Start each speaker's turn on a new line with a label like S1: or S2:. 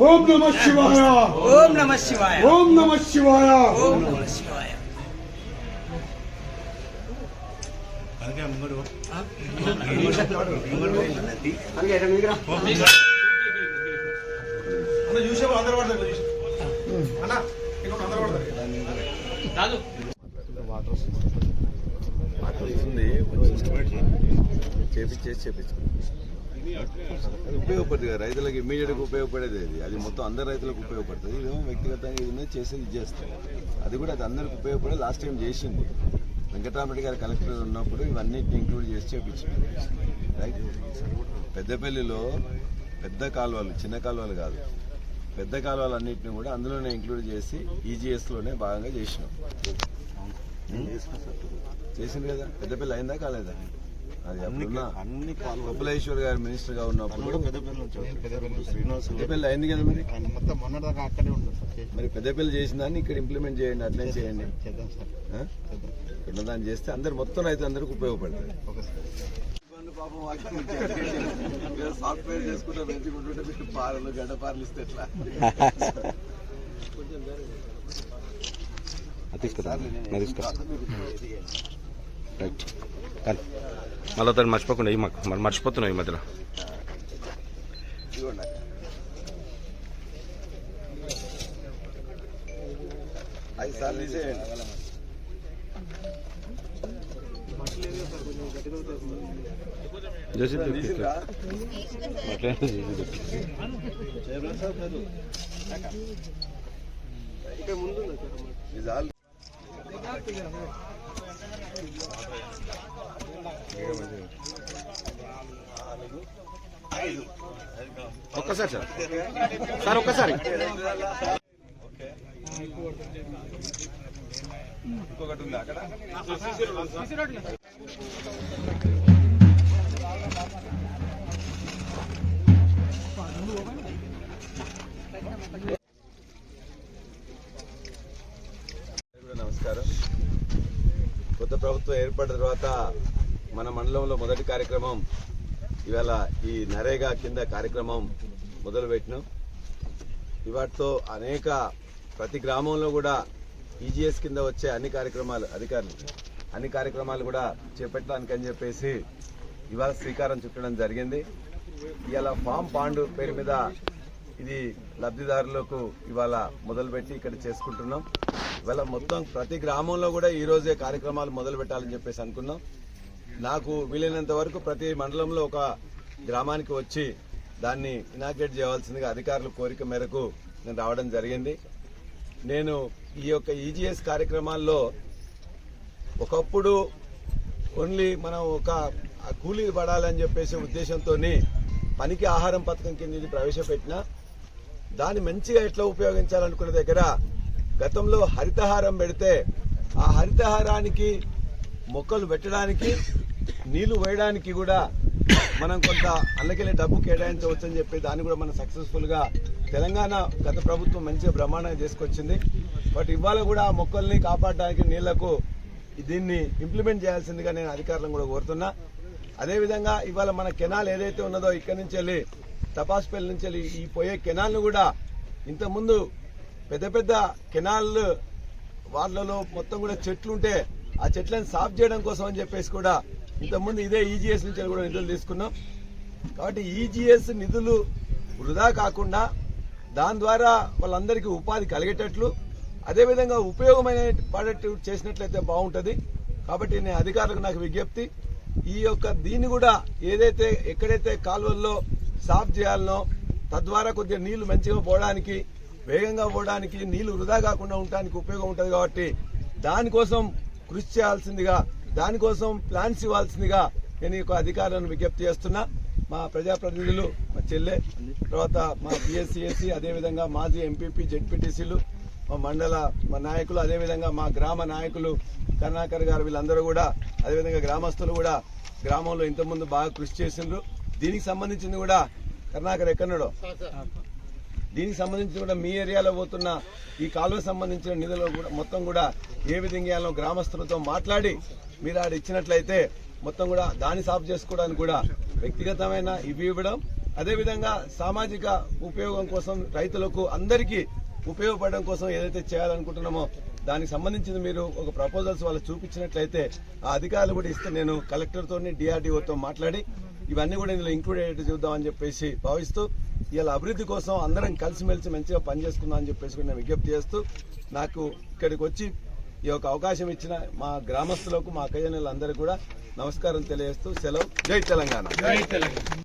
S1: ఓం నమః శివాయ.
S2: ఓం నమః శివాయ.
S1: ఓం నమః శివాయ.
S2: ఓం నమః శివాయ.
S3: అది ఉపయోగపడుతుంది కదా రైతులకు ఇమ్మీడియట్గా ఉపయోగపడేది అది మొత్తం అందరు రైతులకు ఉపయోగపడుతుంది ఇదేమో వ్యక్తిగతంగా ఇది చేసేది ఇది చేస్తాం అది కూడా అది అందరికి ఉపయోగపడే లాస్ట్ టైం చేసింది వెంకటరామరెడ్డి గారు కలెక్టర్ ఉన్నప్పుడు ఇవన్నిటిని ఇంక్లూడ్ చేసి చేపించింది రైట్. పెద్దపల్లిలో పెద్ద కాలువలు చిన్న కాలువలు కాదు పెద్ద కాలువలు అన్నింటినీ కూడా అందులోనే ఇంక్లూడ్ చేసి ఈజీఎస్లోనే భాగంగా చేసినాం చేసింది కదా. పెద్దపల్లి అయిందా కాలేదా? అది అప్పుడున్న కొప్పలేశ్వర్ గారు మినిస్టర్ గా ఉన్నప్పుడు పెద్దపల్లి అయింది కదా. మరి పెద్దపల్లి చేసిన దాన్ని ఇక్కడ ఇంప్లిమెంట్ చేయండి అట్లే చేయండి ఉన్నదాన్ని చేస్తే అందరు మొత్తం రైతులందరికీ ఉపయోగపడుతుంది. సాఫ్ట్వేర్ చేసుకుంటే పెంచుకుంటుంటే మీకు పాలలు గడ్డపారలు ఇస్తే ఎట్లా
S4: రైట్ మళ్ళీ దాన్ని మర్చిపోకుండా మాకు మరి మర్చిపోతున్నావు ఈ మధ్యలో.
S3: ఐదు సార్లు తీసేయండి.
S4: ఒక్కసారి సార్ ఒక్కసారి
S3: ఇంకొకటి ఉంది అక్కడ నమస్కారం. కొత్త ప్రభుత్వం ఏర్పడిన తర్వాత మన మండలంలో మొదటి కార్యక్రమం ఇవాళ ఈ నరేగా కింద కార్యక్రమం మొదలుపెట్టినాం. ఇవాటితో ప్రతి గ్రామంలో కూడా ఈజీఎస్ కింద వచ్చే అన్ని కార్యక్రమాలు కూడా చేపట్టడానికి అని చెప్పేసి ఇవాళ శ్రీకారం చుట్టడం జరిగింది. ఇవాళ ఫామ్ పాండు పేరు మీద ఇది లబ్ధిదారులకు ఇవాళ మొదలుపెట్టి ఇక్కడ చేసుకుంటున్నాం. ఇవాళ మొత్తం ప్రతి గ్రామంలో కూడా ఈ రోజే కార్యక్రమాలు మొదలు పెట్టాలని చెప్పేసి అనుకున్నాం. నాకు వీలైనంత వరకు ప్రతి మండలంలో ఒక గ్రామానికి వచ్చి దాన్ని ఇనాగ్రేట్ చేయవలసిందిగా అధికారుల కోరిక మేరకు నేను రావడం జరిగింది. నేను ఈ యొక్క ఈజీఎస్ కార్యక్రమాల్లో ఒకప్పుడు ఓన్లీ మనం ఒక కూలీ పడాలని చెప్పేసి ఉద్దేశంతో పనికి ఆహారం పథకం కింద ఇది ప్రవేశపెట్టినా దాన్ని మంచిగా ఎట్లా ఉపయోగించాలనుకునే దగ్గర గతంలో హరితహారం పెడితే ఆ హరితహారానికి మొక్కలు పెట్టడానికి నీళ్లు వేయడానికి కూడా మనం కొంత అల్లకెళ్ళి డబ్బు కేటాయించవచ్చని చెప్పి దాన్ని కూడా మనం సక్సెస్ఫుల్ గా తెలంగాణ గత ప్రభుత్వం మంచిగా బ్రహ్మాండంగా చేసుకొచ్చింది. బట్ ఇవాళ కూడా ఆ మొక్కల్ని కాపాడడానికి నీళ్లకు దీన్ని ఇంప్లిమెంట్ చేయాల్సిందిగా నేను అధికారులను కూడా కోరుతున్నా. అదేవిధంగా ఇవాళ మన కెనాల్ ఏదైతే ఉన్నదో ఇక్కడి నుంచి వెళ్ళి తపాస్పల్లి నుంచి వెళ్ళి ఈ పోయే కెనాల్ను కూడా ఇంతకుముందు పెద్ద పెద్ద కెనాల్ వాళ్ళలో మొత్తం కూడా చెట్లుంటే ఆ చెట్లను సాఫ్ చేయడం కోసం అని చెప్పేసి కూడా ఇంతకుముందు ఇదే ఈజీఎస్ నుంచి కూడా నిధులు తీసుకున్నాం. కాబట్టి ఈజీఎస్ నిధులు వృధా కాకుండా దాని ద్వారా వాళ్ళందరికీ ఉపాధి కలిగేటట్లు అదేవిధంగా ఉపయోగమైన పడేట్టు చేసినట్లయితే బాగుంటుంది. కాబట్టి నేను అధికారులకు నాకు విజ్ఞప్తి ఈ యొక్క దీన్ని కూడా ఏదైతే ఎక్కడైతే కాలువల్లో సాఫ్ చేయాలనో తద్వారా కొద్దిగా నీళ్లు మంచిగా పోవడానికి వేగంగా పోవడానికి నీళ్లు వృధా కాకుండా ఉండడానికి ఉపయోగం ఉంటుంది. కాబట్టి దానికోసం కృషి చేయాల్సిందిగా దానికోసం ప్లాన్స్ ఇవ్వాల్సిందిగా నేను ఈ అధికారులను విజ్ఞప్తి చేస్తున్నా. మా ప్రజాప్రతినిధులు మా చెల్లె తర్వాత మా పిఎస్సిఎస్సి అదేవిధంగా మాజీ ఎంపీపీ జెడ్పీటీసీలు మా నాయకులు అదేవిధంగా మా గ్రామ నాయకులు కరుణాకర్ గారు వీళ్ళందరూ కూడా అదేవిధంగా గ్రామస్తులు కూడా గ్రామంలో ఇంతకుముందు బాగా కృషి చేసిండ్రు. దీనికి సంబంధించింది కూడా కరుణాకర్ ఎక్కడున్నాడో దీనికి సంబంధించి కూడా మీ ఏరియాలో పోతున్న ఈ కాలువ సంబంధించిన నిధులు కూడా మొత్తం కూడా ఏ విధంగా గ్రామస్తులతో మాట్లాడి మీరు ఆడ ఇచ్చినట్లయితే మొత్తం కూడా దాన్ని సాఫ్ చేసుకోవడానికి కూడా వ్యక్తిగతమైన ఇవి ఇవ్వడం అదేవిధంగా సామాజిక ఉపయోగం కోసం రైతులకు అందరికీ ఉపయోగపడడం కోసం ఏదైతే చేయాలనుకుంటున్నామో దానికి సంబంధించింది మీరు ఒక ప్రపోజల్స్ వాళ్ళు చూపించినట్లయితే ఆ అధికారులు కూడా ఇస్తే నేను కలెక్టర్తో DRDOతో మాట్లాడి ఇవన్నీ కూడా ఇందులో ఇంక్లూడ్ అయ్యేట్టు చూద్దామని చెప్పేసి భావిస్తూ ఇలా అభివృద్ధి కోసం అందరం కలిసిమెలిసి మంచిగా పనిచేసుకుందాం అని చెప్పేసి కూడా నేను విజ్ఞప్తి చేస్తూ నాకు ఇక్కడికి వచ్చి ఈ యొక్క అవకాశం ఇచ్చిన మా గ్రామస్తులకు మా అక్కయ్యలందరికీ కూడా నమస్కారం తెలియజేస్తూ సెలవు. జై తెలంగాణ.